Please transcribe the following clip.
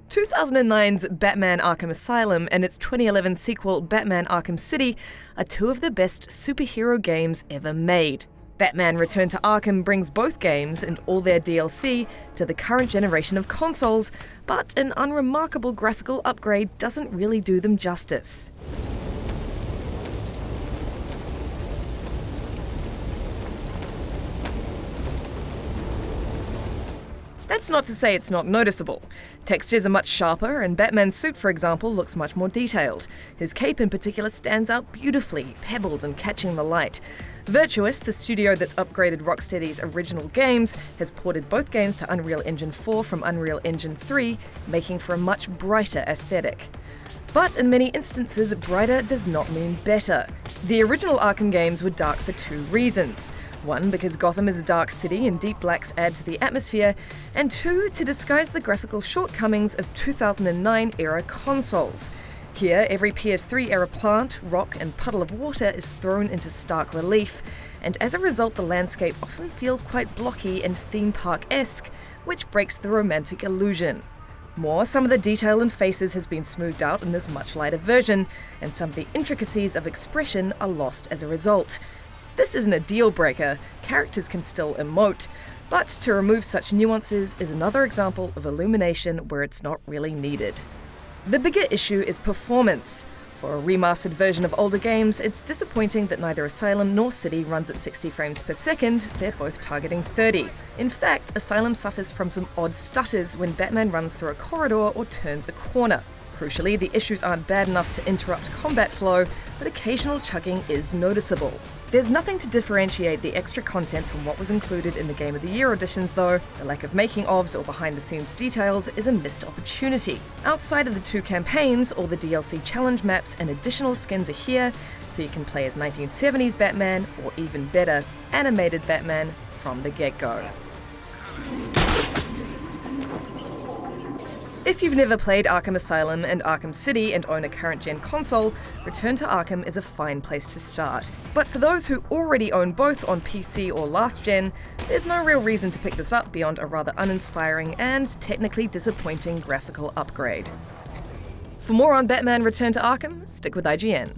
2009's Batman Arkham Asylum and its 2011 sequel Batman Arkham City are two of the best superhero games ever made. Batman Return to Arkham brings both games and all their DLC to the current generation of consoles, but an unremarkable graphical upgrade doesn't really do them justice. That's not to say it's not noticeable. Textures are much sharper, and Batman's suit, for example, looks much more detailed. His cape in particular stands out beautifully, pebbled and catching the light. Virtuous, the studio that's upgraded Rocksteady's original games, has ported both games to Unreal Engine 4 from Unreal Engine 3, making for a much brighter aesthetic. But in many instances, brighter does not mean better. The original Arkham games were dark for two reasons. One, because Gotham is a dark city and deep blacks add to the atmosphere, and two, to disguise the graphical shortcomings of 2009-era consoles. Here, every PS3-era plant, rock, and puddle of water is thrown into stark relief, and as a result the landscape often feels quite blocky and theme park-esque, which breaks the romantic illusion. More, some of the detail in faces has been smoothed out in this much lighter version, and some of the intricacies of expression are lost as a result. This isn't a deal-breaker, characters can still emote, but to remove such nuances is another example of illumination where it's not really needed. The bigger issue is performance. For a remastered version of older games, it's disappointing that neither Asylum nor City runs at 60 frames per second, they're both targeting 30. In fact, Asylum suffers from some odd stutters when Batman runs through a corridor or turns a corner. Crucially, the issues aren't bad enough to interrupt combat flow, but occasional chugging is noticeable. There's nothing to differentiate the extra content from what was included in the Game of the Year editions though. The lack of making-ofs or behind-the-scenes details is a missed opportunity. Outside of the two campaigns, all the DLC challenge maps and additional skins are here, so you can play as 1970s Batman, or even better, animated Batman from the get-go. If you've never played Arkham Asylum and Arkham City and own a current-gen console, Return to Arkham is a fine place to start. But for those who already own both on PC or last gen, there's no real reason to pick this up beyond a rather uninspiring and technically disappointing graphical upgrade. For more on Batman Return to Arkham, stick with IGN.